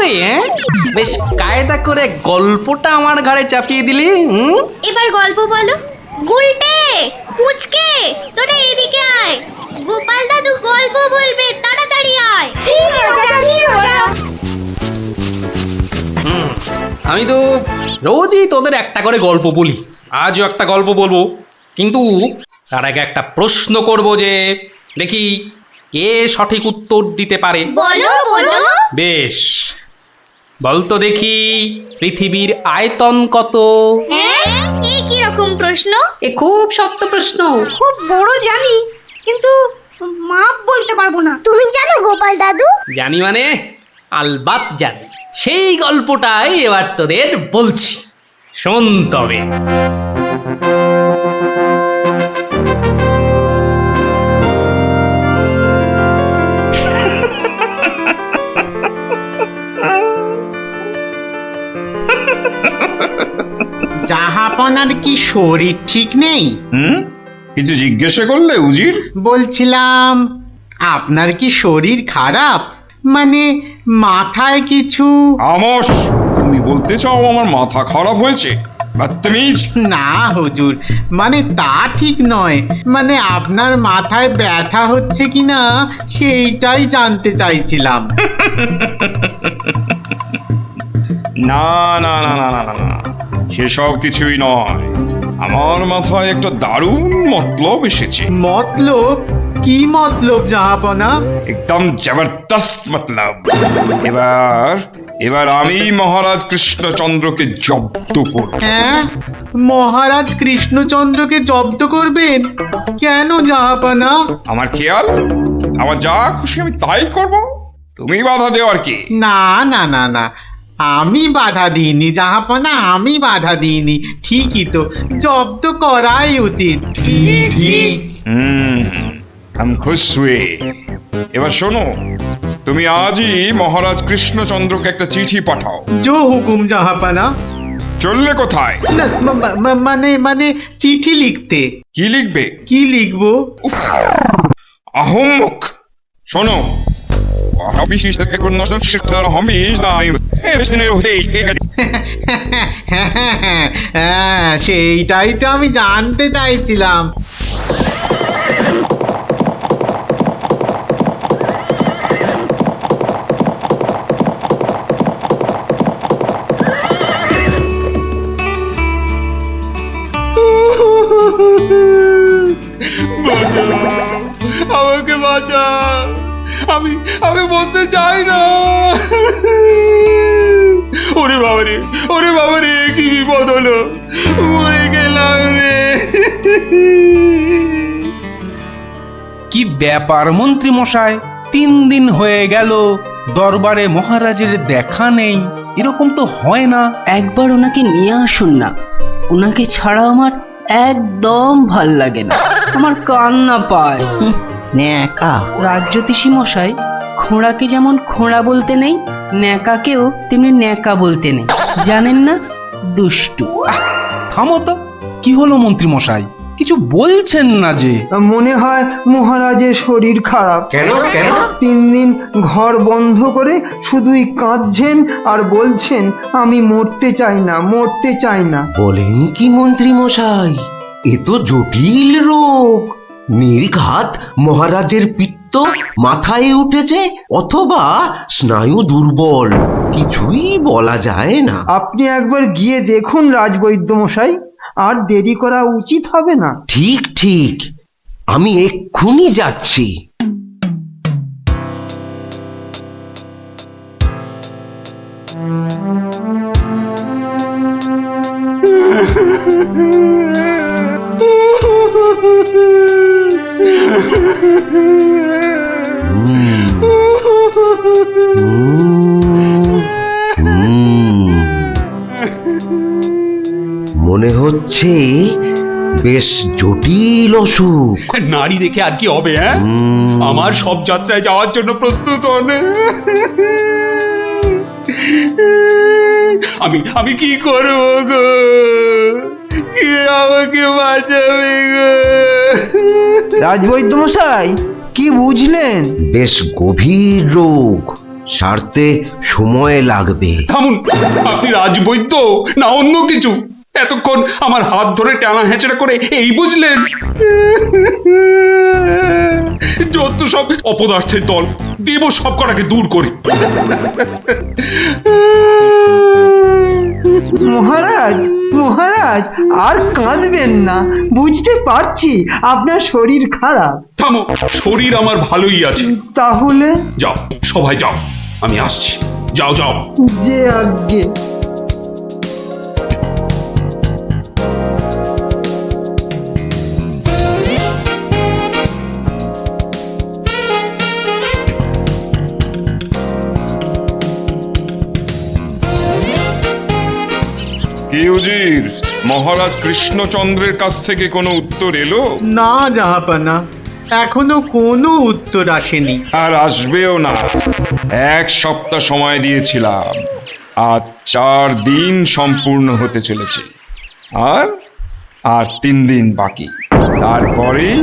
করে বেশ কায়দা করে গল্পটা আমার ঘাড়ে চাপিয়ে দিলি। এবার গল্প বলো। গুলটে, পুচকে, তোরা এদিকে আয়। গোপাল দাদু গল্প বলবে, তাড়াতাড়ি আয়। আমি তো রোজই তোদের একটা করে গল্প বলি, আজও একটা গল্প বলবো, কিন্তু তার আগে একটা প্রশ্ন করব, যে দেখি কে সঠিক উত্তর দিতে পারে। বলো বলো। বেশ, বলতো দেখি পৃথিবীর আয়তন কত? হ্যাঁ, এ কি রকম প্রশ্ন? এ খুব শক্ত প্রশ্ন। খুব বড় জানি, কিন্তু মাপ বলতে পারবো না। তুমি জানো গোপাল দাদু? জানি মানে আলবাত জানি। সেই গল্পটাই এবার তোদের বলছি, শোন তবে। জাহাপনার কি শরীর ঠিক নেই? কিছু জিজ্ঞাসা করলে উজির? বলছিলাম আপনার কি শরীর খারাপ, মানে মাথায় কিছু? আমস, তুমি বলতে চাও আমার মাথা খারাপ হয়েছে? বদতমিজ! না হুজুর, মানে তা ঠিক নয়, মানে আপনার মাথায় ব্যথা হচ্ছে কিনা সেইটাই জানতে চাইছিলাম। না না না না না না না, সেসব কিছুই নয়। আমার মাথায় একটা দারুণ মতলব এসেছে। মতলব? কি মতলব জাহাপনা? একদম জবরদস্ত মতলব। এবার এবার আমি মহারাজ কৃষ্ণচন্দ্রকে জব্দ করব। হ্যাঁ, মহারাজ কৃষ্ণচন্দ্রকে জব্দ করবেন? কেন জাহাপনা? আমার খেয়াল, আমার যা খুশি আমি তাই করব, তুমি বাধা দেওয়ার কি? না না না না, আমি বাধা দিইনি জাহাপনা, আমি বাধা দিইনি। ঠিকই তো, জব্দ করাই উচিত। हम खुश हुए। এবার শোনো, তুমি আজই মহারাজ কৃষ্ণচন্দ্রকে একটা চিঠি পাঠাও। জো হুকুম জাহাপনা। চললে কোথায়? না, মানে মানে চিঠি লিখতে। কি লিখবে? কি লিখবো? আহম্মক! শোনো, হ্যাঁ, সেইটাই তো আমি জানতে চাইছিলাম। আমাকে বাঁচা, আমি আমি বলতে চাই না। ওরে বাবারে, ওরে বাবারে, কি বিপদ হলো, মরে গেলাম রে। কি ব্যাপার মন্ত্রী মশাই, 3 দিন হয়ে গেল দরবারে মহারাজের দেখা নেই। এরকম তো হয় না। একবার ওনাকে নিয়ে আসুন না, ওনাকে ছাড়া আমার একদম ভাল লাগে না, আমার কান্না পায়। ন্যাকা রাজজ্যোতিষী মশাই, খোঁড়াকে যেমন খোঁড়া বলতে নেই, ন্যাকাকেও তেমনি ন্যাকা বলতে নেই, জানেন না? দুষ্টু। থামো তো, কি হলো মন্ত্রী মশাই, কিছু বলছেন না যে? মনে হয় মহারাজের শরীর খারাপ। কেন কেন? 3 দিন ঘর বন্ধ করে শুধুই কাঁদছেন আর বলছেন আমি মরতে চাই না, মরতে চাই না। বলেন কি মন্ত্রী মশাই, এ তো জটিল রোগ। নির্ঘাত মহারাজের পিত্ত মাথায় উঠেছে, অথবা স্নায়ু দুর্বল, কিছুই বলা যায় না। আপনি একবার গিয়ে দেখুন রাজবৈদ্য মশাই, আর দেরি করা উচিত হবে না। ঠিক ঠিক, আমি এক্ষুনি যাচ্ছি। মনে হচ্ছে বেশ জটিল অসুখ। নারী দেখে আর কি হবে? আমার সব যাত্রায় যাওয়ার জন্য প্রস্তুত হন। আমি কি করব গো? কে আমাকে বাঁচাবে গো? রাজবৈদ্য মশাই, কি বুঝলেন? বেশ গভীর রোগ, সারতে সময় লাগবে। থামুন, আপনি রাজবৈদ্য না অন্য কিছু? এতক্ষণ আমার হাত ধরে টানা হেঁচড়া করে এই বুঝলেন? যত সব অপদার্থের দল, দেব সব কটাকে দূর করে। মহারাজ মহারাজ আর কাঁদবেন না, বুঝতে পারছি আপনার শরীর খারাপ। থামো, শরীর আমার ভালোই আছে। তাহলে যাও, সবাই যাও, আমি আসছি। যাও যাও। যে আজ্ঞে। কি উজির, মহারাজ কৃষ্ণচন্দ্রের কাছ থেকে কোনো উত্তর এলো? না জাহাপানা, এখনো কোনো উত্তর আসেনি। আর আসবেও না। 1 সপ্তাহ সময় দিয়েছিলাম, আজ 4 দিন সম্পূর্ণ হতে চলেছে। আর আর 3 দিন বাকি, তারপরেই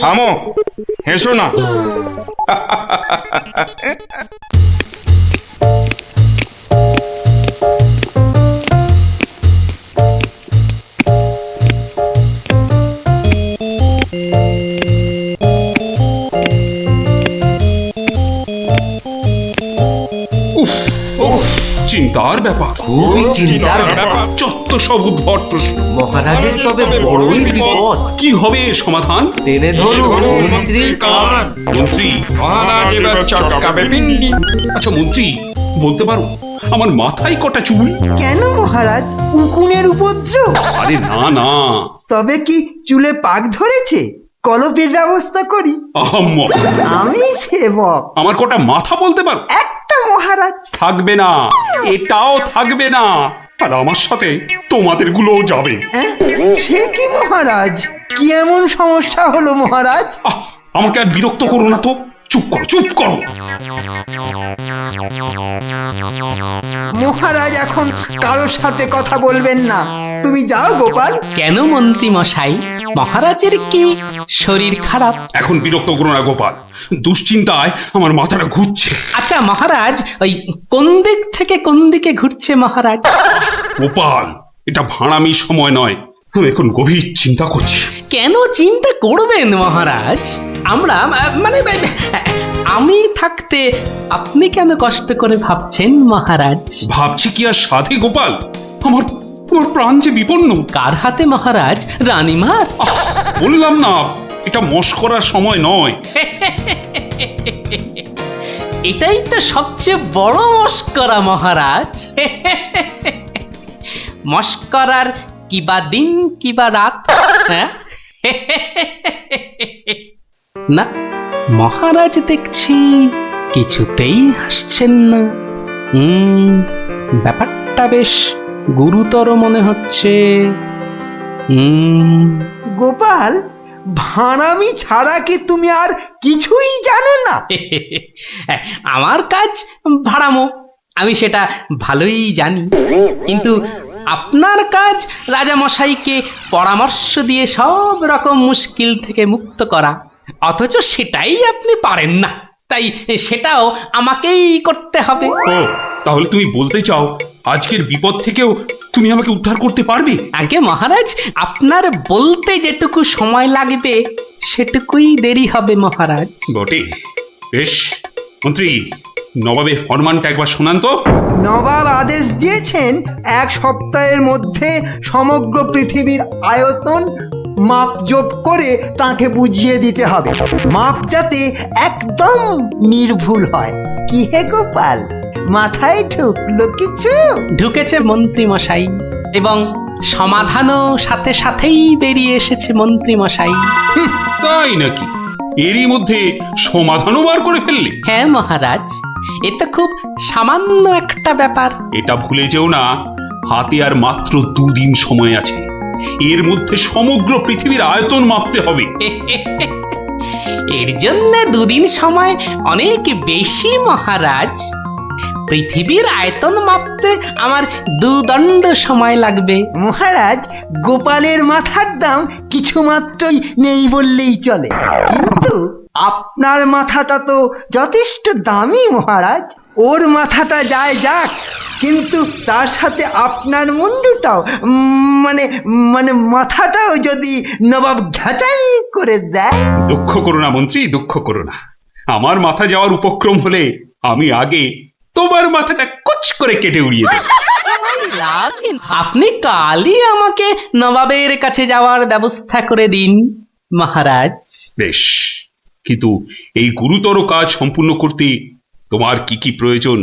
থামো, হেসো না। চিন্তার ব্যাপার, খুবই চিন্তার ব্যাপার। যত সব উদ্ভট প্রশ্ন। মহারাজের তবে বড়ই বিপদ। কি হবে এর সমাধান? টেনে ধরুন মন্ত্রীর কান। মন্ত্রী, আচ্ছা মন্ত্রী, বলতে পারো আমার মাথায় কটা চুল? কেন মহারাজ, উকুনের উপদ্রব? আরে না না, তবে কি চুলে পাক ধরেছে? কলপের ব্যবস্থা করি। আহাম্মক। আমি সেবক। আমার কটা মাথা বলতে পারো? একটা মহারাজ। থাকবে না, এটাও থাকবে না। আর আমার সাথে তোমাদের গুলোও যাবে। সে কি মহারাজ, কি এমন সমস্যা হলো মহারাজ? আমাকে আর বিরক্ত করো না তো, চুপ করো চুপ করো। মহারাজ এখন কারোর সাথে কথা বলবেন না, তুমি যাও গোপাল। কেন মন্ত্রী মশাই, মহারাজের কি শরীর খারাপ? এখন বিরক্ত করো না গোপাল, দুশ্চিন্তায় আমার মাথাটা ঘুরছে। আচ্ছা মহারাজ, ওই কোন দিক থেকে কোন দিকে ঘুরছে মহারাজ? গোপাল, এটা ভাঁড়ামির সময় নয়, আমি এখন গভীর চিন্তা করছি। কেন চিন্তা করবেন মহারাজ? আমরা মানে আমি থাকতে আপনি কেন কষ্ট করে ভাবছেন মহারাজ? ভাবছি কি আর সাধে গোপাল, আমার আমার প্রাণ যে বিপন্ন। কার হাতে মহারাজ? রানীমার? বললাম না, এটা মশকরার সময় নয়। এটাই তো সবচেয়ে বড় মস্করা মহারাজ। মস্করার কিবা দিন কিবা রাত। হ্যাঁ না, মহারাজ দেখছি কিছুতেই হাসছেন না। ব্যাপারটা বেশ গুরুতর মনে হচ্ছে। গোপাল, ভাঁড়ামি ছাড়া কি তুমি আর কিছুই জানো না? আমার কাজ ভাড়ামো, আমি সেটা ভালোই জানি। কিন্তু আপনার কাজ রাজামশাইকে পরামর্শ দিয়ে সব রকম মুশকিল থেকে মুক্ত করা, অথচ সেটাই আপনি পারেন না। তাই সেটাও আমাকেই করতে হবে। ও, তাহলে তুমি বলতে চাও আজকের বিপদ থেকেও তুমি আমাকে উদ্ধার করতে পারবে? আগে মহারাজ, আপনার বলতে যেটুকু সময় লাগবে সেটুকুই দেরি হবে মহারাজ। বটে, বেশ। মন্ত্রী, নবাবের ফরমানটা একবার শোনান তো। নবাব আদেশ দিয়েছেন 1 সপ্তাহের মধ্যে সমগ্র পৃথিবীর আয়তন মাপজোপ করে তাকে বুঝিয়ে দিতে হবে, মাপ যাতে একদম নির্ভুল হয়। কি হে গোপাল, মাথায় ঢুকলো কিছু? ঢুকেছে মন্ত্রী মশাই, এবং সমাধানও সাথে সাথেই বেরিয়ে এসেছে মন্ত্রী মশাই। তাই নাকি? এরই মধ্যে সমাধানও বার করে ফেললে? হ্যাঁ মহারাজ, এ তো খুব সামান্য একটা ব্যাপার। এটা ভুলে যেও না, হাতে আর মাত্র 2 দিন সময় আছে। এর মধ্যে সমগ্র পৃথিবীর আয়তন মাপতে হবে। এর জন্য 2 দিন সময় অনেক বেশি মহারাজ। পৃথিবীর আয়তন মাপতে আমার 2 দণ্ড সময় লাগবে। মহারাজ, গোপালের মাথার দাম কিছু মাত্রই নেই বললেই চলে, কিন্তু আপনার মাথাটা তো যথেষ্ট দামি মহারাজ, ওর মাথাটা যায় যাক, কিন্তু তার সাথে আপনার মুন্ডুটাও মানে মানে মাথাটাও যদি নবাব ঘাচাই করে দেয়। দুঃখ করো না মন্ত্রী, দুঃখ করো না। আমার মাথা যাওয়ার উপক্রম হলে আমি আগে তোমার মাথাটা কুচ করে কেটে উড়িয়ে দেব। আপনি কালই আমাকে নবাবের কাছে যাওয়ার ব্যবস্থা করে দিন মহারাজ। বেশ, কিন্তু এই গুরুতর কাজ সম্পূর্ণ করতে তোমার কি কি প্রয়োজন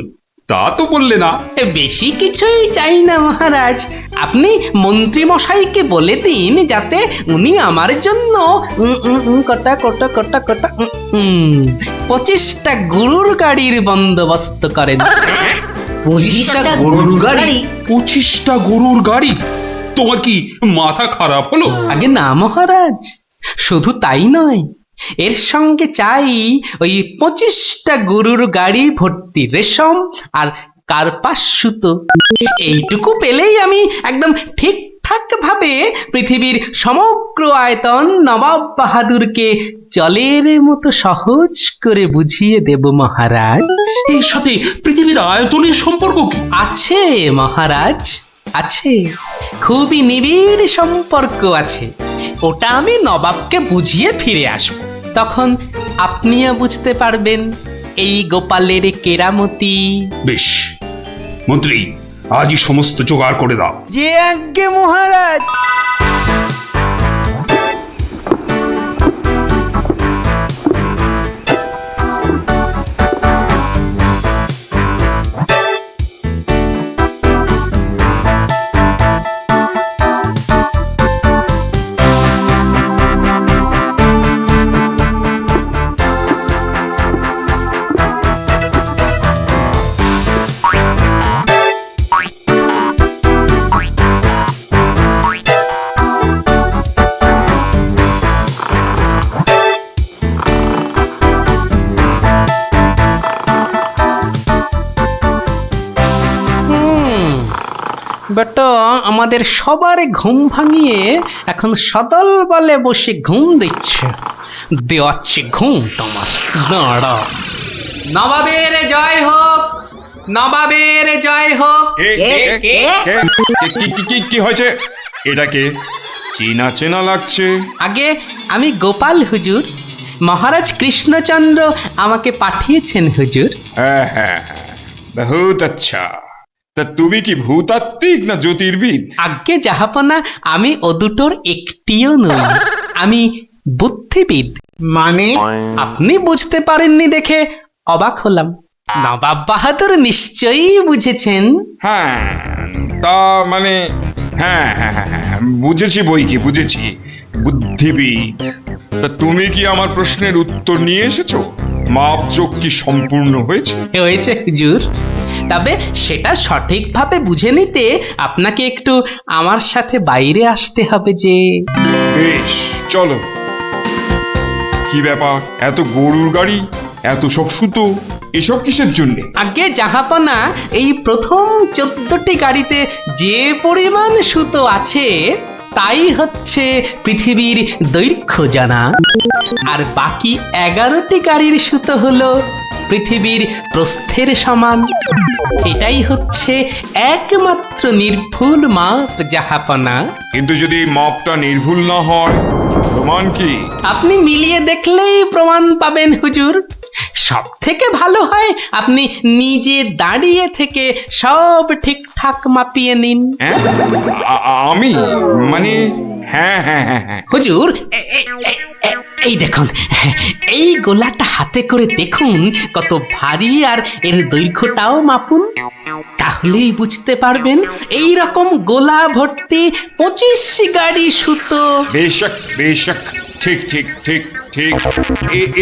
তা তো বললে না। বেশি কিছুই চাই না মহারাজ, আপনি মন্ত্রী মশাইকে বলে দিন যাতে উনি আমার জন্য কটা 25টা গরুর গাড়ির বন্দোবস্ত করেন। 25টা গরুর গাড়ি? 25টা গরুর গাড়ি? তোমার কি মাথা খারাপ হলো? আগে না মহারাজ, শুধু তাই নয়, এর সঙ্গে চাই ওই 25টা গরুর গাড়ি ভর্তি রেশম আর কার্পাস সুতো। এইটুকু পেলেই আমি একদম ঠিকঠাক ভাবে পৃথিবীর সমগ্র আয়তন নবাব বাহাদুরকে জলের মতো সহজ করে বুঝিয়ে দেব মহারাজ। এর সাথে পৃথিবীর আয়তনের সম্পর্ক কি? আছে মহারাজ, আছে, খুবই নিবিড় সম্পর্ক আছে। ওটা আমি নবাবকে বুঝিয়ে ফিরে আসব, তখন আপনিও বুঝতে পারবেন এই গোপালের কেরামতি। বেশ মন্ত্রী, আজই সমস্ত জোগাড় করে দাও। যে আজ্ঞে মহারাজ। বেটা আমাদের সবার ঘুম ভাঙিয়ে এখন সদল বলে বসে ঘুম দিচ্ছে। দেওয়াচ্ছে ঘুম তোমার, দাঁড়া। নবাবের জয় হোক, নবাবের জয় হোক। কি হয়েছে? এটাকে চেনা চেনা লাগছে। আগে আমি গোপাল হুজুর, মহারাজ কৃষ্ণচন্দ্র আমাকে পাঠিয়েছেন হুজুর। হ্যাঁ হ্যাঁ হ্যাঁ, বহুত আচ্ছা। তা তুমি কি ভূতাত্ত্বিক না জ্যোতির্বিদ? আজ্ঞে জাহাপনা, আমি ও দুটোর একটিও নই, আমি বুদ্ধিবিদ। মানে আপনি বুঝতে পারেননি দেখে অবাক হলাম, নবাব বাহাদুর নিশ্চয়ই বুঝেছেন। হ্যাঁ, তা মানে হ্যাঁ হ্যাঁ হ্যাঁ হ্যাঁ, বুঝেছি বই কি, বুঝেছি, বুদ্ধিবিদ। তা তুমি কি আমার প্রশ্নের উত্তর নিয়ে এসেছো? মাপজোক কি সম্পূর্ণ হয়েছে? হয়েছে হুজুর, তবে সেটা সঠিকভাবে বুঝে নিতে আপনাকে একটু আমার সাথে বাইরে আসতে হবে যে। বেশ, চলো। কি ব্যাপার, এত গরুর গাড়ি, এত সব সুতো, এসব কিসের জন্য? আগে জাহাপনা, এই প্রথম 14টি গাড়িতে যে পরিমাণ সুতো আছে তাই হচ্ছে পৃথিবীর দৈর্ঘ্য জানা, আর বাকি 11টি গাড়ির সুতো হলো পৃথিবীর প্রস্থের সমান। এটাই হচ্ছে একমাত্র নির্ভুল মাপ জাহাপনা। কিন্তু যদি মাপটা নির্ভুল না হয়, প্রমাণ কি? আপনি মিলিয়ে দেখলেই প্রমাণ পাবেন হুজুর। সব থেকে ভালো হয় আপনি নিজে দাঁড়িয়ে থেকে সব ঠিকঠাক মাপিয়ে নিন। হ্যাঁ, আমি মানে হ্যাঁ হ্যাঁ হ্যাঁ হ্যাঁ হুজুর, এই দেখুন, এই গোলাটা হাতে করে দেখুন কত ভারী, আর এর দৈর্ঘ্যটাও মাপুন, তাহলেই বুঝতে পারবেন এই রকম গোলা ভর্তি 25 গাড়ি সুতো। বেশক বেশক, ঠিক ঠিক ঠিক ঠিক।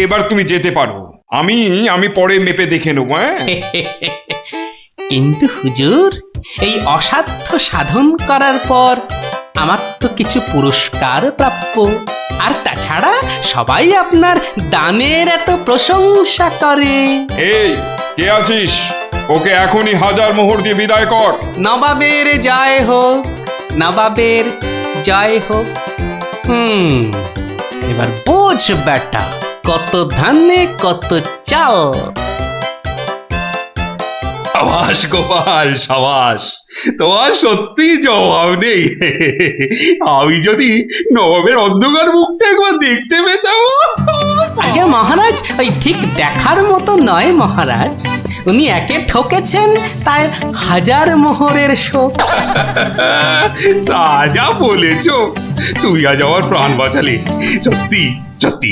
এবার তুমি যেতে পারো, আমি পরে মেপে দেখে নেবো। হ্যাঁ, কিন্তু হুজুর, এই অসাধ্য সাধন করার পর আমার তো কিছু পুরস্কার প্রাপ্য, আর তাছাড়া সবাই আপনার দানের এত প্রশংসা করে। এই কে আছিস? ওকে এখনই 1000 মোহর দিয়ে বিদায় কর। নবাবের জয় হোক, নবাবের জয় হোক। এবার বোঝ বেটা, কত ধানে কত চাল। সাবাস গোপাল সাবাস, তোমার সত্যি জবাব নেই। আমি যদি নবাবের অন্ধকার মুখটা একবার দেখতে পেতাম। আগে মহারাজ, ওই ঠিক দেখার মতো নয় মহারাজ। উনি একে ঠকেছেন, তাই 1000 মোহরের শোক। তা যা বলেছ, তুমি আজ আমার প্রাণ বাঁচালে। সত্যি সত্যি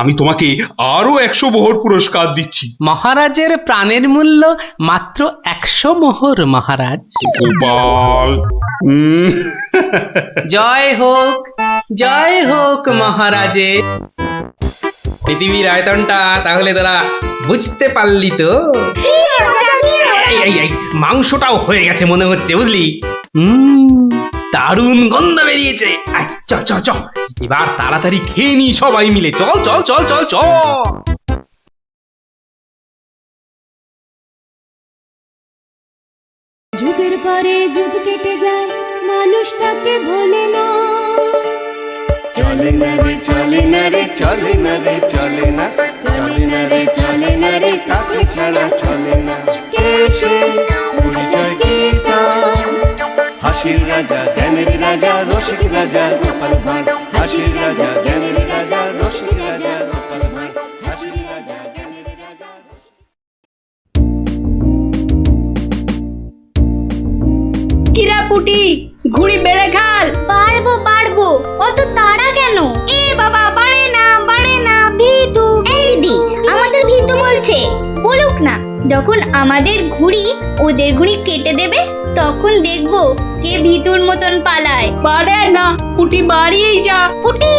আমি তোমাকে আরো 100 মোহর পুরস্কার দিচ্ছি। মহারাজের প্রাণের মূল্য মাত্র 100 মোহর মহারাজ। গোপাল জয় হোক মহারাজের। পৃথিবীর আয়তনটা তাহলে তোরা বুঝতে পারলি তো? এই মাংসটাও হয়ে গেছে মনে হচ্ছে, বুঝলি? দারুণ গন্ধ বেরিয়েছে। আয়, চ চ চ, এবার তাড়াতাড়ি খেয়ে নি সবাই মিলে। চল চল চল চল চল। যুগের পরে যুগ কেটে যায়, মানুষ তাকে ভোলে না। চলে না রে চলে না রে চলে না রে চলে না, চলে না রে চলে না রে কাকে ছাড়া চলে না। কে সে পরিচয় কি তার? হাসির রাজা জ্ঞানের রাজা রসিক রাজা গোপাল ভাঁড়। হাসির রাজা জ্ঞানের রাজা রসিক রাজা গোপাল ভাঁড়। হাসির রাজা জ্ঞানের রাজা। কিরা পুটি, ঘুড়ি বেড়ে ঘাল। পারবো পারবো, অত তাড়া কেন? এ বাবা, বাড়ে না ভিতু। এই দিদি, আমাদের ভীতু বলছে। বলুক না, যখন আমাদের ঘুড়ি ওদের ঘুড়ি কেটে দেবে তখন দেখবো কে ভীতুর মতন পালায়। বাড়ে না, পুটি বাড়িয়েই যা। পুটি,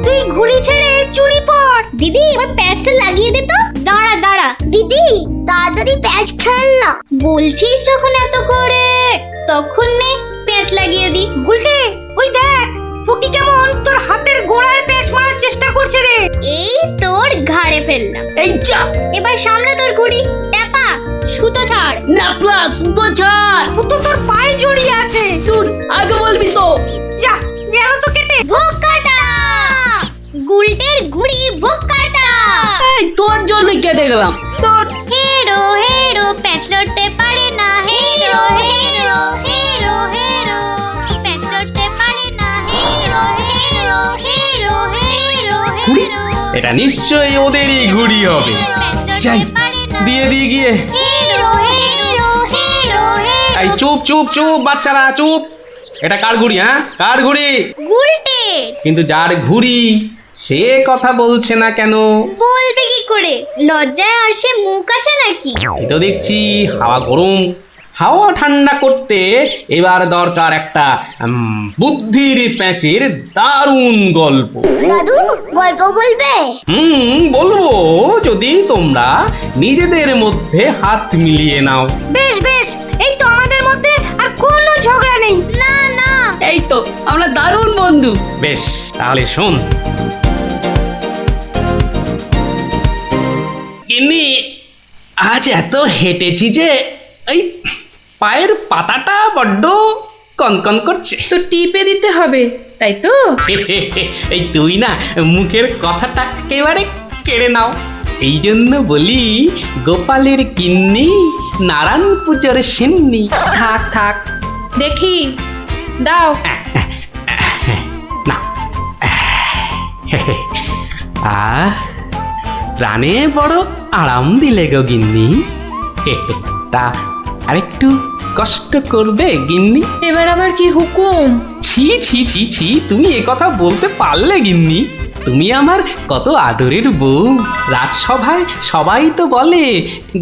তুই ঘুড়ি ছেড়ে চুরি পর। দিদি, এবার প্যাচটা লাগিয়ে দে তো। দাঁড়া দাঁড়া দিদি, তাড়াতাড়ি প্যাচ খেল না। বলছিস যখন এত করে, তখন নে প্যাচ লাগিয়ে দি। গুলটে, ওই দেখ পুটি কেমন তোর হাতের গোড়ায় প্যাচ মারার চেষ্টা করছে রে। এই তোর ঘাড়ে ফেললাম। এই যা, এবার সামলা তোর ঘুড়ি। ট্যাপা, সুতো ছাড়। না প্লাস সুতো ছাড়। সুতো তোর পায়ে জড়িয়ে আছে। তুই আগে বলবি তো। যা, গেল তো কেটে। ভোকাটা, গুলটের ঘুড়ি ভোকাটা। এই তোর জন্য কেটে গেলাম। তোর হেরো হেরো প্যাচ লড়তে পারে না। হেরো হেরো হেরো হেরো প্যাচ লড়তে পারে না। হেরো হেরো হেরো হেরো হেরো। এটা নিশ্চয়ই ওদেরই ঘুড়ি হবে। যাই, দিয়ে দিয়ে গিয়ে। হেরো হেরো হেরো হেরো। এই চুপ চুপ চুপ বাচ্চারা, চুপ। এটা কার ঘুড়ি? হ্যাঁ, কার ঘুড়ি? গুলটে। কিন্তু যার ঘুড়ি সে কথা বলছে না কেন? বলবে কি করে? লজ্জায় আর সে মুখ আছে নাকি? এই তো দেখছি হাওয়া গরম, হাওয়া ঠান্ডা করতে এবার দরকার একটা বুদ্ধির প্যাঁচের দারুণ গল্প। দাদু, গল্প বলবে? বলবো, যদি তোমরা নিজেদের মধ্যে হাত মিলিয়ে নাও। বেশ বেশ, এই তো আমাদের মধ্যে আর কোনো ঝগড়া নেই। না না, এই তো আমরা দারুণ বন্ধু। বেশ, তাহলে শোন। গিন্নি, আজ এত হেঁটেছি যে এই পায়ের পাতাটা বড্ড কনকন করছে। তো টিপে দিতে হবে, তাই তো? এই তুই না মুখের কথাটা একেবারে কেড়ে নাও। এই জন্য বলি, গোপালের গিন্নি নারায়ণ পুজোর সিন্নি। থাক থাক, দেখি দাও। না, প্রাণে বড় আরাম দিলে গো গিন্নি। তা আরেকটু কষ্ট করবে গিন্নি? এবার আবার কি হুকুম? ছি ছি ছি ছি, তুমি এ কথা বলতে পারলে গিন্নি? তুমি আমার কত আদরের বউ। রাজসভায় সবাই তো বলে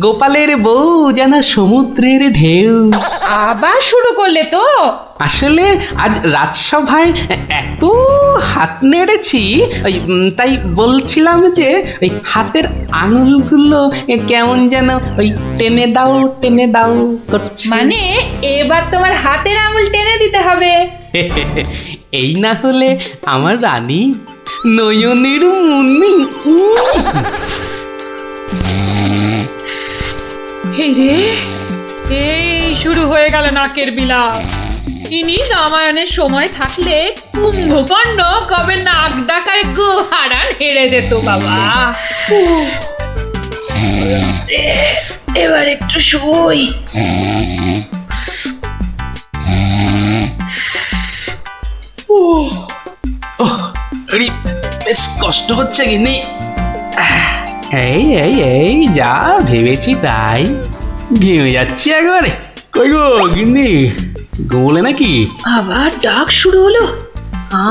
গোপালের বউ যেন সমুদ্রের ঢেউ। আবার শুরু করলে তো? আসলে আজ রাজসভায় এত হাত নেড়েছি, তাই বলছিলাম যে ওই হাতের আঙুলগুলো কেমন যেন ওই টেনে দাও করছে। মানে এবার তোমার হাতের আঙুল টেনে দিতে হবে। এই না হলে আমার রানী নয়নের মুন্নি। এই রে, এই শুরু হয়ে গেল নাকের বিলাপ। ইনি রামায়ণের সময় থাকলে কুম্ভকর্ণ কবে নাক ডাকায় গো হারান হেরে যেত বাবা। এবার একটু শুই। বেশ কষ্ট হচ্ছে গিন্নি। এই এই এই যা ভেবেছি তাই, ঘেমে যাচ্ছি একবারে। কই গো গিন্নি, গোলে নাকি? আবার ডাক শুরু হলো।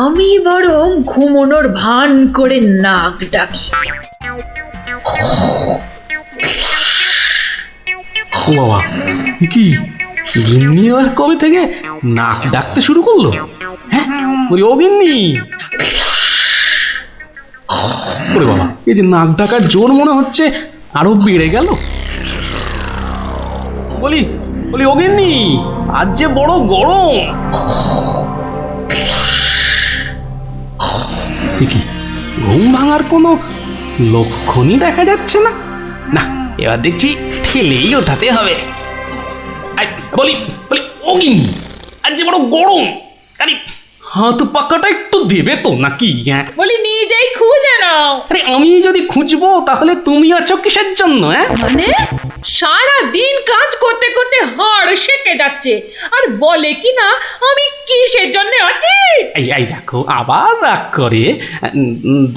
আমি বরং ঘুমোনোর ভান করে নাক ডাকি। ও বাবা, কি গিন্নি আবার কবে থেকে নাক ডাকতে শুরু করলো? হ্যাঁ বলি, ও গিন্নি। ওরে বাবা, এই যে নাক ডাকার জোর মনে হচ্ছে আরো বেড়ে গেল। বলি বলি, ও গিন্নি, আজ যে বড় গরম। কি ঘুম ভাঙার কোনো লক্ষণই দেখা যাচ্ছে না। না, এবার দেখছি ঠেলেই ওঠাতে হবে। বলি বলি, ও গিন্নি, আজ যে বড় গরম, আরে হাত পাকাটা একটু দেবে তো নাকি? হ্যাঁ বলি নিজেই খুঁজে নাও। আরে আমি যদি খুঁজবো তাহলে তুমি আছো কিসের জন্য? হ্যাঁ মানে সারা দিন কাজ করতে করতে হাড় সেকে যাচ্ছে, আর বলে কি না আমি কিসের জন্য আছি। এই এই দেখো আবার রাগ করে।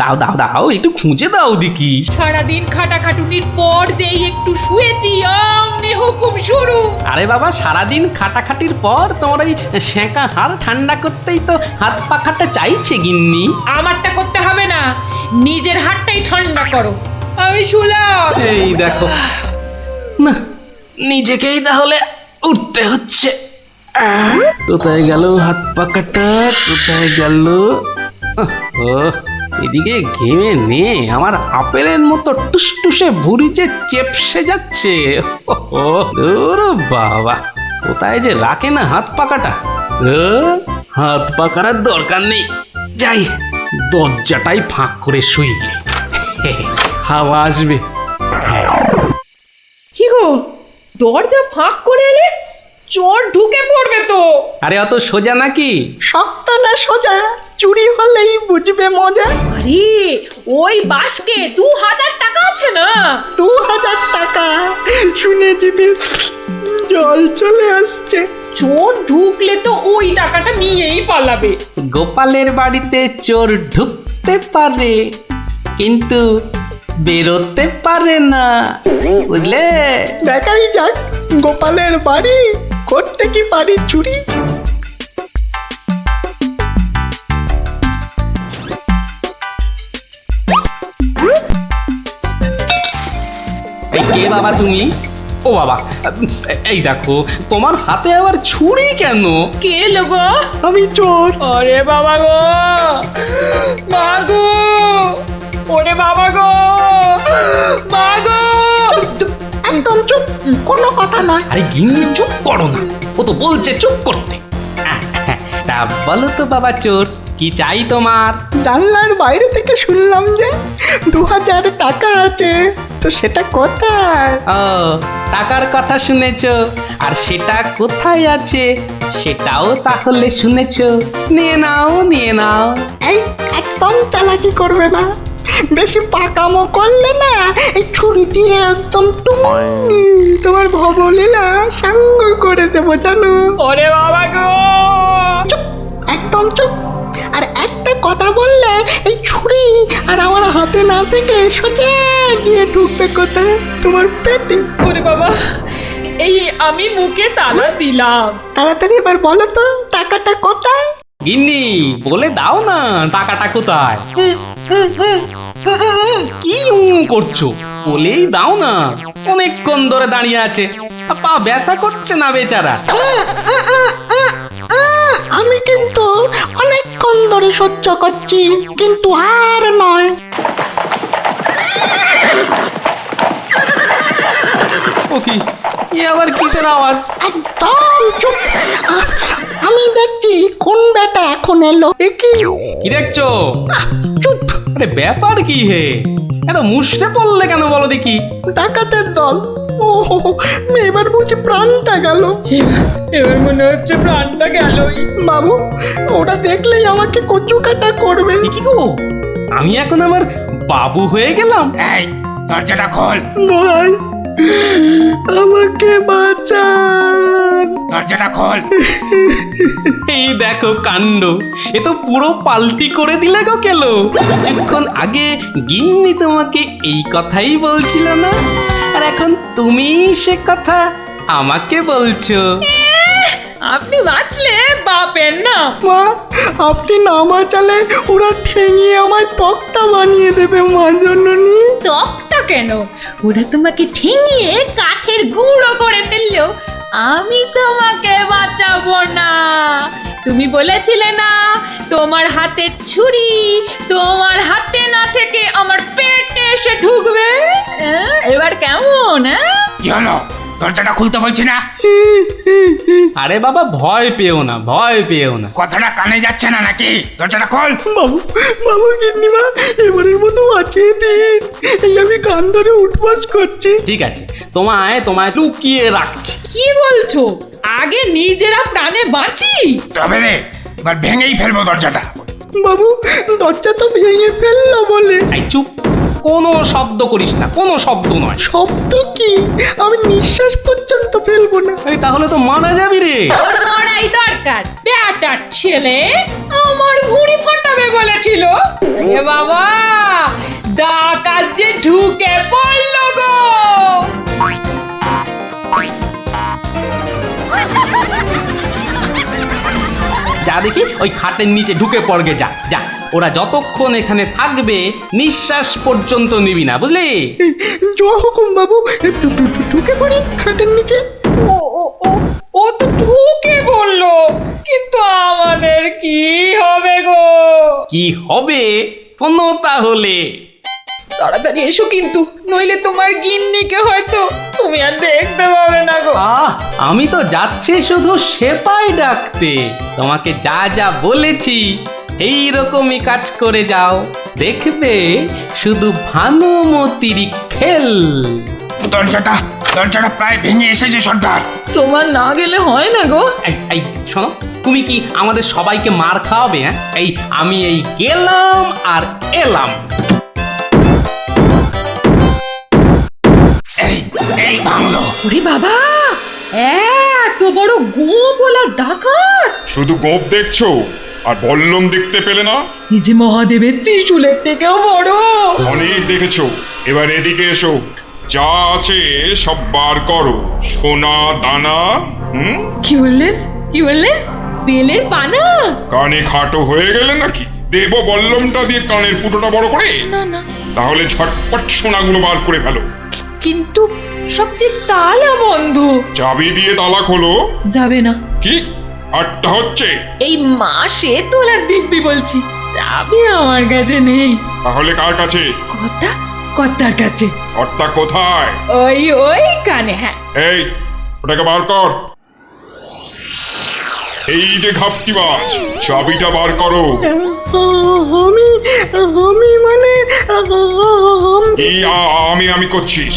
দাও দাও দাও, একটু খুঁজে দাও দেখি। সারাদিন খাটাখাটুনির পর যেই একটু শুয়েছি অমনি হুকুম শুরু। আরে বাবা, সারাদিন খাটাখাটির পর তোমার ওই সেঁকা হাড় ঠান্ডা করতেই তো হাত পাখাটা চাইছে গিন্নি। আমারটা করতে হবে না, নিজের হাতটাই ঠান্ডা করো। আমি শুলাম। এই দেখো না, নিজেকেই তাহলে উঠতে হচ্ছে। কোথায় গেল হাত পাকাটা, কোথায় গেল? এদিকে ঘেমে নে আমার আপেলের মতো টুসটুসে ভুঁড়ি যে চেপসে যাচ্ছে। বাবা, কোথায় যে রাখে না হাত পাকাটা। হাত পাকার দরকার নেই, যাই দরজাটাই ফাঁক করে শুই, হাওয়া আসবে। কি গো, দরজা ফাঁক করে এলে চোর ঢুকে পড়বে তো। আরে অত সোজা নাকি? শক্ত না সোজা, চুরি হলেই বুঝবে মজা। আরে ওই বাসকে 2000 টাকা আছে না। 2000 টাকা শুনেছি, বেশ জল চলে আসছে। চোর ঢুকলে তো ওই টাকাটা নিয়েই পালাবে। গোপালের বাড়িতে চোর ঢুকতে পারে কিন্তু বেরোতে পারে না, বুঝলে? দেখাই যাক গোপালের বাড়ি করতে কি পারি চুরি। এই কে বাবা তুমি? ও বাবা, এই দেখো তোমার হাতে আবার ছুরি কেন? কে লোগো? আমি চোর। আরে বাবা গো, মা গো, ওরে বাবা গো, মা গো। একদম চুপ, কোনো কথা নয়। আরে গিন্নি চুপ করো না, ও তো বলছে চুপ করতে। তা বলো তো বাবা চোর, কি চাই তোমার? জানলার বাইরে থেকে শুনলাম যে 2000 টাকা আছে, তো সেটা কোথায়? ও, টাকার কথা শুনেছো, আর সেটা কোথায় আছে সেটাও তাহলে শুনেছো। নিয়ে নাও নিয়ে নাও। এই একদম চালাকি করবে না, বেশি পাকামো করলে না এই ছুরি দিয়ে একদম তোমার ভবলীলা সাঙ্গ করে দেবো জানো। ওরে বাবা গো, চুপ, একদম চুপ। আর একটা কথা বললে এই ছুরি আর আমার হাতে না থেকে সোজা গিয়ে ঢুকবে কোথায়? তোমার পেটে। ওরে বাবা, এই আমি মুখে তালা দিলাম। তাড়াতাড়ি এবার বলো তো টাকাটা কোথায়? গিন্নি বলে দাও না টাকাটা কোথায়। কি করছো, বলেই দাও না। অনেকক্ষণ ধরে দাঁড়িয়ে আছে, পা ব্যথা করছে না বেচারা। আমি কিন্তু অনেকক্ষণ ধরে সহ্য করছি, কিন্তু আর নয়। ও কি, এ আবার কিসের আওয়াজ? একদম চুপ। আমি দেখছি কোন বেটা এখন এলো। কি দেখছো? চুপ। আরে ব্যাপার কি হে, এত মুষড়ে পড়লে কেন বলো দেখি? ডাকাতের দল ও এবার বুঝি প্রাণটা গেল। এবার মনে হচ্ছে প্রাণটা গেলই। বাবু ওটা দেখলেই আমাকে কচু কাটা করবে। এ কি গো, আমি এখন আমার বাবু হয়ে গেলাম? এই দরজাটা খোল, ভাই আমাকে বাঁচান। দরজাটা খোল। এই দেখো কাণ্ড, এ তো পুরো পাল্টি করে দিলে গো কেলো। কিছুক্ষণ আগে গিন্নি তোমাকে এই কথাই বলছিল না, আর এখন তুমি সে কথা আমাকে বলছো। আপনি বাঁচলে বাপের না। মা আপনি না বাঁচালে ওরা ঠেঙিয়ে আমায় তক্তা বানিয়ে দেবে মা জননী। তকটা কেন, ওরা তোমাকে ঠেঙিয়ে কাঠের গুঁড়ো করে ফেললো, আমি তোমাকে বাঁচাবো না। তুমি বলেছিলে না তোমার হাতের ছুরি তোমার হাতে না থেকে আমার পেটে এসে ঢুকবে। এবার কেমন? কি হলো, দরজাটা খুলতে বলছি না? আরে বাবা ভয় পেও না, ভয় পেও না। কথাটা কানে যাচ্ছে না নাকি? দরজাটা খোল। বাবু বাবু গিন্নিমা এবারের মতো বাঁচিয়ে দিন, এই আমি কান ধরে উঠবাস করছি। ঠিক আছে, তোমায় লুকিয়ে রাখছি। কি বলছো? আগে নিজেরা প্রাণে বাঁচি। তবে রে, এবার ভেঙেই ফেলবো দরজাটা। বাবু দরজা তো ভেঙে ফেললো বলে। এই চুপ, কোনো শব্দ করিস না, কোনো শব্দ নয়। শব্দ কি? আমি নিঃশ্বাস পর্যন্ত ফেলবো না। এই তাহলে তো মারা যাবি রে। ওর মরাই দরকার, বেটার ছেলে আমার ভুঁড়ি ফাটাবে বলেছিল। এ বাবা, ডাকাত যে ঢুকে পড়লো গো। যা দেখি ওই খাটের নিচে ঢুকে পড়গে, যা যা। ওরা যতক্ষণ এখানে থাকবে নিঃশ্বাস পর্যন্ত নিবি না, বুঝলি? জয় হুকুম বাবু, ঢুকে পড়ি খাটের নিচে। ও ও ও ও তো ঢুকে পড়লো, কিন্তু আমাদের কি হবে গো? কি হবে কোনো তাহলে? তাড়াতাড়ি এসো কিন্তু, নইলে তোমার গিন্নিকে হয়তো তুমি আর দেখতে পাবে না গো। আমি তো যাচ্ছি শুধু সেপাই ডাকতে। তোমাকে যা যা বলেছি এই রকমই কাজ করে যাও, দেখবে শুধু ভানুমতির খেল। দরজাটা প্রায় ভেঙে এসেছে সর্দার। তোমার না গেলে হয় না গো। এই শোনো, তুমি কি আমাদের সবাইকে মার খাওয়াবে? হ্যাঁ, আমি গেলাম আর এলাম। এই ভাঙলো। ওরে বাবা, এত বড় গোপলা ডাকাত! শুধু গোপ দেখছো আর বল্লম দেখতে পেলে না? এই যে মহাদেবের ত্রিশূলের থেকেও বড়। অনেক দেখেছো, এবার এদিকে এসো। যা আছে সব বার করো, সোনা দানা। কি বললেন? কি বললেন? বেলের পানা? কানে খাটো হয়ে গেলে নাকি? দেব বল্লমটা দিয়ে কানের ফুটোটা বড় করে? না না, তাহলে ঝটপট সোনাগুলো বার করে ফেলো। কিন্তু সব যে তালা বন্ধ। চাবি দিয়ে তালা খোলো। যাবে না। কি আটটা হচ্ছে? এই মাসে তোলার দিব্যি বলছি, চাবি আমার কাছে নেই। তাহলে কার কাছে? কর্তার কাছে। কর্তা কোথায়? ওই কানে। হ্যাঁ, এই ওটাকে বার কর। এই যে ঘাপটিবাজ, চাবিটা বার করো। আমি মানে এই আমি করছিস?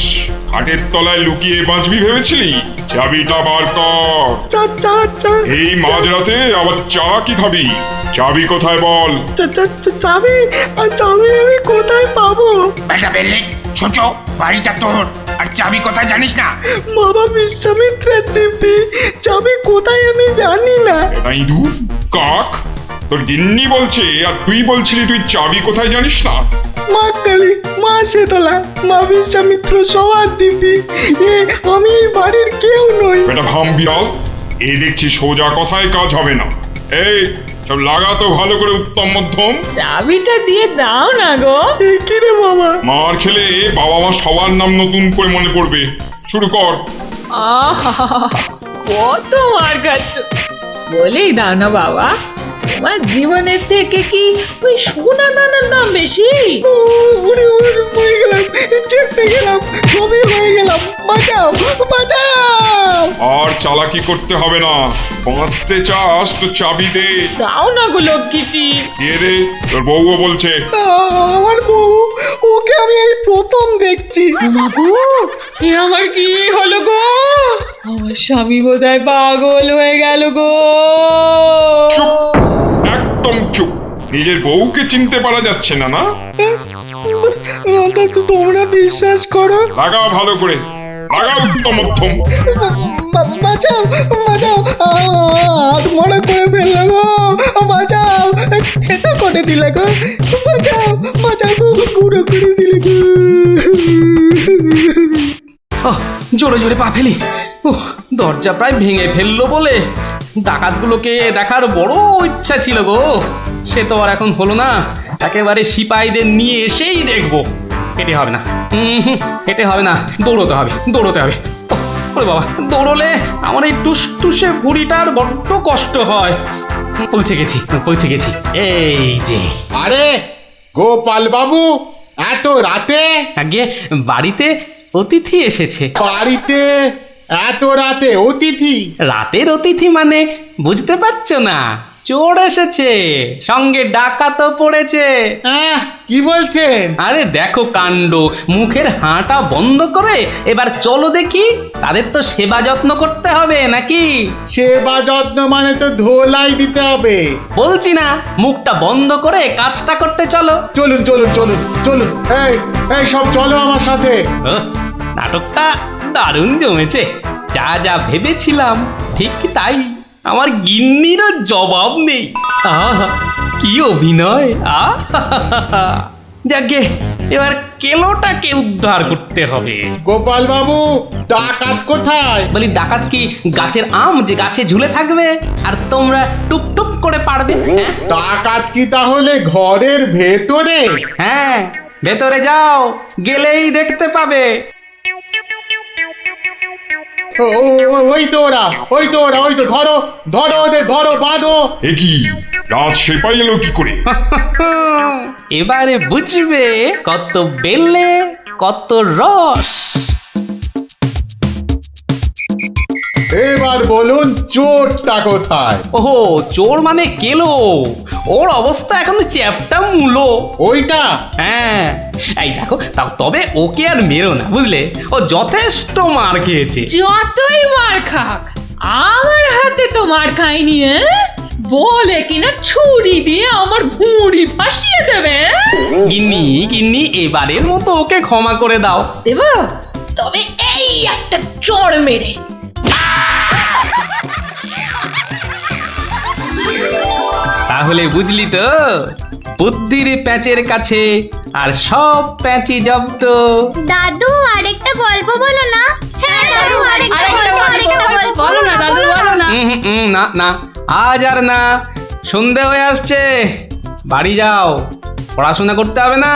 হাটের তলায় লুকিয়ে বাঁচবি ভেবেছিলি? চাবিটা বার কর। এই মাঝরাতে আবার চা কি খাবি? চাবি কোথায় বল? চাবি আমি কোথায় পাবো? বেটা বেলে ছোট, বাড়িটা তোর, আর চাবি কোথায় জানিস না? বাবা বিশ্বামিত্রের দিব্যি, চাবি কোথায় আমি জানি না। এটা ইঁদুর কাক, তোর গিন্নি বলছে আর তুই বলছিলি তুই চাবি কোথায় জানিস না? মা কালী, মা শীতলা, মা বিশ্বামিত্র সবার দিব্যি, আমি এই বাড়ির কেউ নই। এটা ভাম বিড়াল, এই দেখছি সোজা কথায় কাজ হবে না। এই সব লাগাতো ভালো করে উত্তম মধ্যম। চাবিটা দিয়ে দাও না গো। কি রে বাবা? মার খেলে বাবা মা সবার নাম নতুন করে মনে পড়বে। শুরু কর। কত মার খাচ্ছ, বলেই দাও না বাবা। তোমার জীবনের থেকে কি ওই সোনা দানার দাম বেশি? হয়ে গেলাম, চেপে গেলাম, সবই হয়ে গেলাম। বাঁচাও বাঁচাও। আর চালাকি করতে হবে না, বাঁচতে চাস তো চাবি দে। দাও না গো লক্ষ্মীটি। দিয়ে দে, তোর বউও বলছে। আমার বউ, ওকে আমি এই প্রথম দেখছি। বাবু, এ আমার কি আমার স্বামী বোধহয় পাগল হয়ে গেল গো। একদম চুপ। নিজের বউকে চিনতে পারা যাচ্ছে না না? তোমরা বিশ্বাস করো, লাগাও ভালো করে, লাগাও উত্তম মধ্যম। বাঁচাও বাঁচাও, হাত মনে করে ফেললো গো, বাঁচাও, খেতে করে দিলে গো, বাঁচাও বাঁচাও গো, গুঁড়ো করে দিলে গো। জোরে জোরে পা ফেলি। দরজা প্রায় ভেঙে ফেললো বলে ডাকাতগুলোকে দেখার বড় ইচ্ছা ছিল গো, সে তো আর এখন হলো না। একেবারে সিপাহীদের নিয়ে এসেই দেখবো। হেঁটে হবে না, হেঁটে হবে না, দৌড়তে হবে, দৌড়তে হবে। ওরে বাবা, দৌড়লে আমার এই টুসটুসে ভুঁড়িটার বড্ড কষ্ট হয়। পৌঁছে গেছি, পৌঁছে গেছি, এই যে। আরে গোপাল বাবু, এত রাতে? আগে বাড়িতে অতিথি এসেছে। বাড়িতে এত রাতে অতিথি? রাতের অতিথি মানে বুঝতে পারছো না? চোর এসেছে, সঙ্গে ডাকাতও পড়েছে। কি বলছেন? আরে দেখো কাণ্ড, মুখের হাঁটা বন্ধ করে এবার চলো দেখি। তাদের তো সেবা যত্ন করতে হবে নাকি? সেবা যত্ন মানে তো ধোলাই দিতে হবে। বলছি না, মুখটা বন্ধ করে কাজটা করতে চলো। চলুন চলুন চলুন চলুন, এই এই সব চলো আমার সাথে। নাটকটা দারুণ জমেছে। যা যা ভেবেছিলাম ঠিক তাই। আমার গিন্নিরও জবাব নেই। আহা, কি অভিনয়! আহা, যাকে এবার কেলোটাকে উদ্ধার করতে হবে। গোপাল বাবু, ডাকাত কোথায়? বলি ডাকাত কি গাছের আম যে গাছে ঝুলে থাকবে আর তোমরা টুপ টুপ করে পারবে? ডাকাত কি তাহলে ঘরের ভেতরে? হ্যাঁ, ভেতরে যাও, গেলেই দেখতে পাবে। ওই তো ওরা, ওই তো ওরা, ওই তো, ধরো ধরো ওদের, ধরো, বাঁধো। এ কি, রাত সেপাই এলো কি করে? এবারে বুঝবে কত বেলে কত রস। এবার বলুন চোরটা কোথায়? ওহো, চোর মানে কেলো। ওর অবস্থা এখন চ্যাপটা মূলো। ওইটা? হ্যাঁ, এই দেখো, তবে ওকে আর মেরো না, বুঝলে? ও যথেষ্ট মার খেয়েছে। যতই মার খাক, আমার হাতে তো মার খায়নি। বলে কিনা ছুরি দিয়ে আমার ভুঁড়ি ফাঁসিয়ে দেবে। গিন্নি গিন্নি, এবারের মতো ওকে ক্ষমা করে দাও। দেব, তবে এই একটা চড় মেরে। তাহলে বুঝলি তো, বুদ্ধির প্যাঁচের কাছে আর সব প্যাঁচি জব্দ। দাদু আরেকটা গল্প বলো না। হ্যাঁ দাদু, আরেকটা গল্প বলো না দাদু, বলো না। না না, আজ আর না, সন্ধে হয়ে আসছে, বাড়ি যাও, পড়াশোনা করতে হবে না।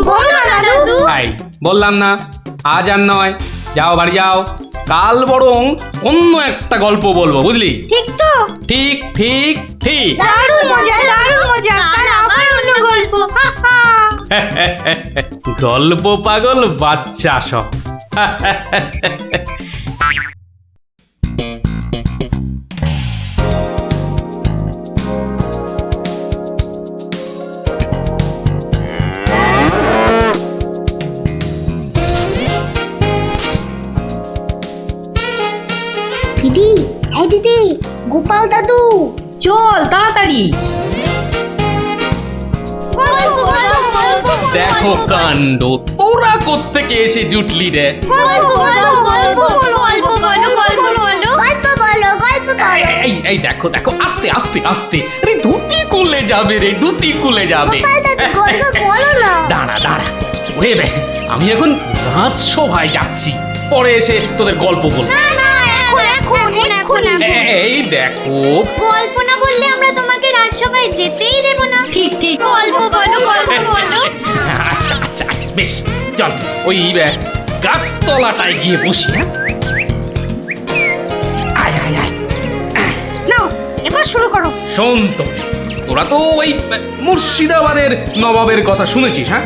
বলো না দাদু। তাই বললাম না, আজ আর নয়, যাও বাড়ি যাও। কাল বরং অন্য একটা গল্প বলবো, বুঝলি? ঠিক তো? ঠিক ঠিক ঠিক। দারুণ মজা, দারুণ মজা। কাল আবার অন্য গল্প। গল্প পাগল বাচ্চা সব। দিদি, এই দিদি, গোপাল দাদু, চল তাড়াতাড়ি। গল্প গল্প গল্প দেখো কাণ্ড, তোরা কোত্থেকে এসে জুটলি রে? গল্প গল্প গল্প গল্প বলো, গল্প বলো, গল্প বলো, গল্প বলো। এই দেখো দেখো, আস্তে আস্তে আস্তে, আরে ধুতি খুলে যাবে রে, ধুতি খুলে যাবে। গল্প বলো না। দাঁড়া দাঁড়া, ওরে বে, আমি এখন রাজসভায় যাচ্ছি, পরে এসে তোদের গল্প বলবো। না না, এখন এই দেখো, গল্প না বললে আমরা তোমাকে রাজসভায় যেতেই দেব না। ঠিক ঠিক, গল্প বলো, গল্প বলো। আচ্ছা আচ্ছা আচ্ছা, বেশ, চল ওই গাছতলাটায় গিয়ে বসি। হ্যাঁ, আয় আয় আয়। নাও, এবার শুরু করো। শোন তো, তোরা তো ওই মুর্শিদাবাদের নবাবের কথা শুনেছিস? হ্যাঁ,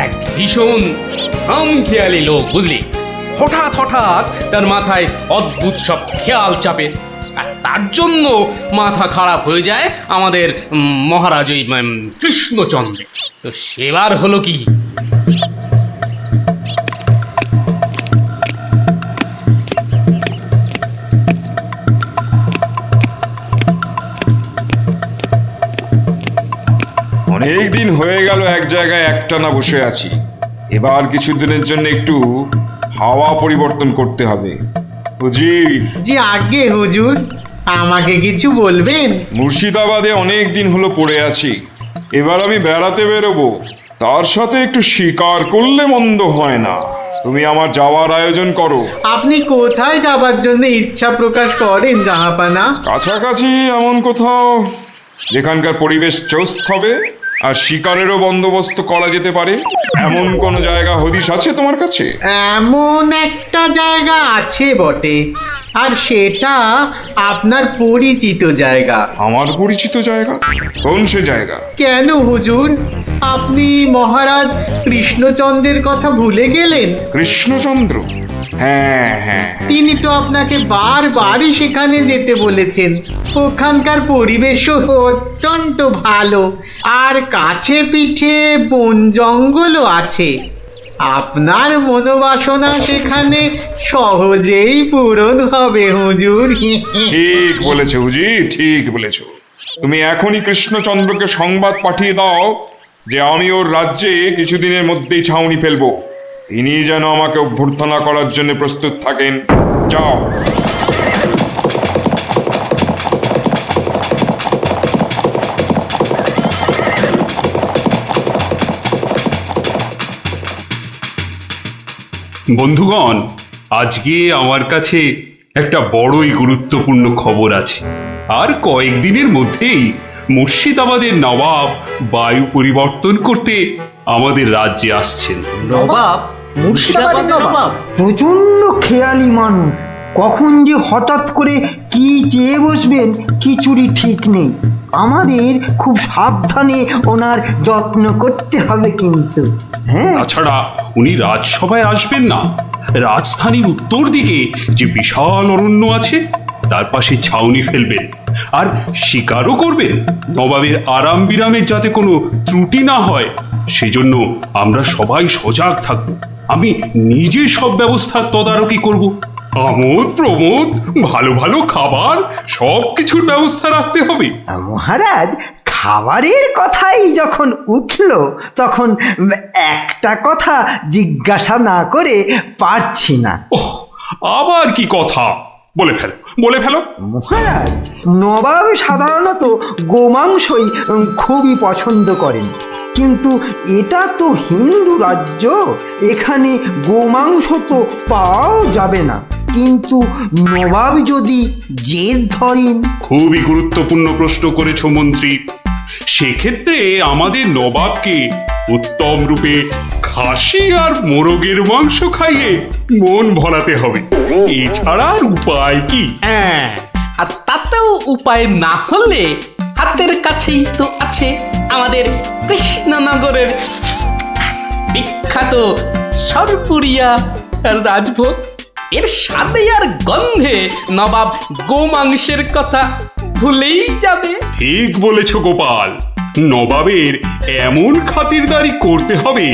এক ভীষণ খামখেয়ালি লোক, বুঝলি? হঠাৎ হঠাৎ তার মাথায় অদ্ভুত সব খেয়াল চাপে, আর তার জন্য মাথা খারাপ হয়ে যায় আমাদের মহারাজ ওই কৃষ্ণচন্দ্র। তো সেবার হলো কি, গেল এক জায়গায় একটানা বসে আছি। এবার কিছুদিনের জন্য একটু হাওয়া পরিবর্তন করতে হবে। হুজির, জি আগে হুজুর, আমাকে কিছু বলবেন? মুর্শিদাবাদে অনেক দিন হলো পড়ে আছি, এবার আমি বেড়াতে বেরোবো, তার সাথে একটু শিকার করলে মন্দ হয় না। তুমি আমার যাওয়ার আয়োজন করো। আপনি কোথায় যাবার জন্য ইচ্ছা প্রকাশ করেন জাহাপানা? কাছাকাছি এমন কোথাও যেখানকার পরিবেশ চৌস্ত হবে আর শিকারেরও বন্দোবস্ত করা যেতে পারে, এমন কোন জায়গা হদিশ আছে তোমার কাছে? এমন একটা জায়গা আছে বটে, আর সেটা আপনার পরিচিত জায়গা। আমার পরিচিত জায়গা? কোন সে জায়গা? কেন হুজুর, আপনি মহারাজ কৃষ্ণচন্দ্রের কথা ভুলে গেলেন? কৃষ্ণচন্দ্র? হ্যাঁ হ্যাঁ, তিনি তো আপনাকে বারবারই সেখানে যেতে বলেছেন। ওখানকার পরিবেশও অত্যন্ত ভালো, আর কাছে পিঠে বন জঙ্গলও আছে। আপনার মনোবাসনা সেখানে সহজেই পূরণ হবে হুজুর। ঠিক বলেছো হুজি, ঠিক বলেছো। তুমি এখনই কৃষ্ণচন্দ্রকে সংবাদ পাঠিয়ে দাও যে আমি ওর রাজ্যে কিছুদিনের মধ্যেই ছাউনি ফেলবো। তিনি যেন আমাকে অভ্যর্থনা করার জন্য প্রস্তুত থাকেন। যাও। বন্ধুগণ, আজকে আমার কাছে একটা বড়ই গুরুত্বপূর্ণ খবর আছে। আর কয়েকদিনের মধ্যেই মুর্শিদাবাদের নবাব বায়ু পরিবর্তন করতে আমাদের রাজ্যে আসছেন। নবাব? মুর্শিদাবাদের নবাব? প্রচন্ড খেয়ালি মানুষ, কখন যে হঠাৎ করে কি চেয়ে বসবেন কিছুরই ঠিক নেই। আমাদের খুব সাবধানে ওনার যত্ন করতে হবে কিন্তু। হ্যাঁ, তাছাড়া উনি রাজসভায় আসবেন না, রাজধানীর উত্তর দিকে যে বিশাল অরণ্য আছে তার পাশে ছাউনি ফেলবেন, আর শিকারও করবেন। নবাবের আরাম বিরামের যাতে কোনো ত্রুটি না হয় সেজন্য আমরা সবাই সজাগ থাকব। আমি নিজে সব ব্যবস্থার তদারকি করব। আমোদ প্রমোদ, ভালো ভালো খাবার, সব কিছুর ব্যবস্থা রাখতে হবে। মহারাজ, খাবারের কথাই যখন উঠল তখন একটা কথা জিজ্ঞাসা না করে পারছি না। ওহ, আবার কি কথা? বলে ফেলো, বলে ফেলো। মহারাজ, নবাব সাধারণত গোমাংসই খুবই পছন্দ করেন, কিন্তু এটা তো হিন্দু রাজ্য, এখানে গোমাংস তো পাওয়াও যাবে না। কিন্তু নবাব যদি জেদ ধরেন। খুবই গুরুত্বপূর্ণ প্রশ্ন করেছো মন্ত্রী। সেক্ষেত্রে আমাদের নবাবকে উত্তম রূপে খাসি আর মোরগের মাংস খাইয়ে মন ভরাতে হবে। এছাড়া আর উপায় কি? হ্যাঁ, আর তাতেও উপায় না হলে হাতের কাছেই তো আছে আমাদের কৃষ্ণনগরের বিখ্যাত সরপুরিয়া রাজভোগ। এর স্বাদে আর গন্ধে নবাব গোমাংসের কথা ভুলেই যাবে। ঠিক বলেছ গোপাল, নবাবের এমন খাতিরদারি করতে হবে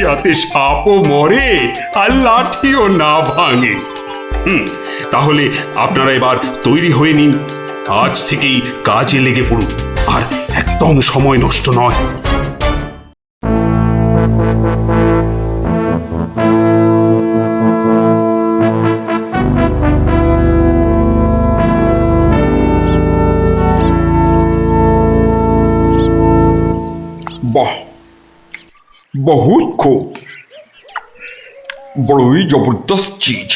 যাতে সাপও মরে আর লাঠিও না ভাঙে। তাহলে আপনারা এবার তৈরি হয়ে নিন, আজ থেকেই কাজে লেগে পড়ুন, আর একদম সময় নষ্ট নয়। বাহ, বহুত খুব, বড়ই জবরদস্ত চিজ।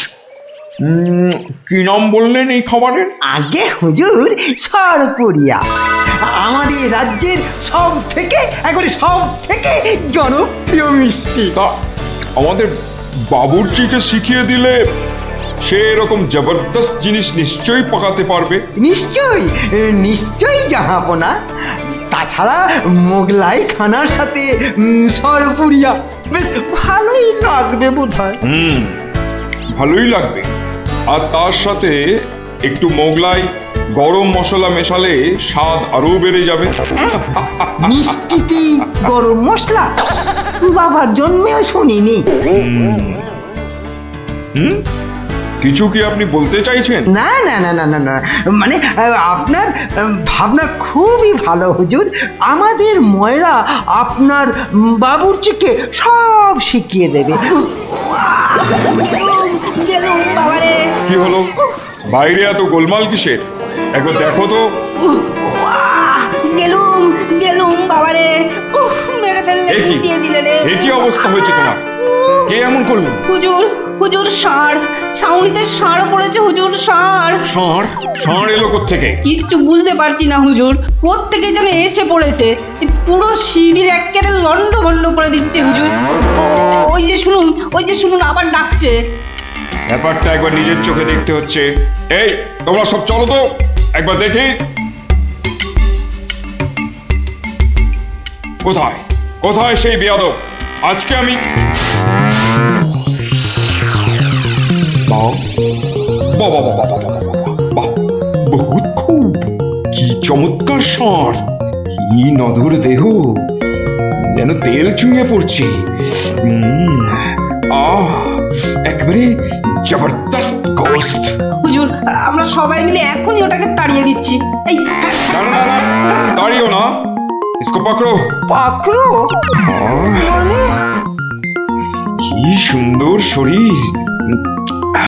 কি নাম বললেন এই খাবারের? আগে হুজুর, সরপুরিয়া আমাদের রাজ্যের সব থেকে জনপ্রিয় মিষ্টি। তা আমাদের বাবুর্চিকে শিখিয়ে দিলে সে এরকম জবরদস্ত জিনিস নিশ্চয়ই পাকাতে পারবে। নিশ্চয়ই জাহাপনা। তাছাড়া মোগলাই খানার সাথে সরপুরিয়া বেশ ভালোই লাগবে বোধহয়। ভালোই লাগবে, আর তার সাথে একটু মোগলাই গরম মশলা মেশালে স্বাদ আরো বেড়ে যাবে। মিষ্টিতে গরম মশলা? বাবার জন্মেও শুনিনি। কিছু কি আপনি বলতে চাইছেন? না না না না না না মানে আপনার ভাবনা খুবই ভালো হুজুর। আমাদের ময়রা আপনার বাবুর্চিকে সব শিখিয়ে দেবে। গেলুম বাবারে। কি হলো, বাইরে এত গোলমাল কিসের? একবার দেখো তো। গেলুম গেলুম বাবারে। উফ, মেরে ফেললে, এ কি? গুটিয়ে দিলে রে। এ কি অবস্থা হয়েছে তোমার? কে এমন করলো? হুজুর হুজুর ষাঁড়, ছাউনিতে ষাঁড় পড়েছে হুজুর, ষাঁড়। ষাঁড়? ষাঁড় এলো কোত্থেকে? কিচ্ছু বুঝতে পারছি না হুজুর, কোত্থেকে যেন এসে পড়েছে। এই পুরো শিবির একেবারে লন্ড ভন্ড করে দিচ্ছে হুজুর। ওই যে শুনুন, ওই যে শুনুন, আবার ডাকছে। ব্যাপারটা একবার নিজের চোখে দেখতে হচ্ছে। এই তোমরা সব চলো তো, একবার দেখি। কোথায় কোথায় সেই বেয়াদব? আজকে আমি বাহ বাহ বাহ বাহ বাহ বাহ বাহ, বহুত খুব, কি চমৎকার ষাঁড়, কি নধর দেহ, যেন তেল চুইয়ে পড়ছে। একেবারে জবরদস্ত গোস্ত। হুজুর, আমরা সবাই মিলে এখনই ওটাকে তাড়িয়ে দিচ্ছি। এই না না না না, দাঁড়িও না, ইসকো পাকড়ো। পাকড়ো কি সুন্দর শরীর,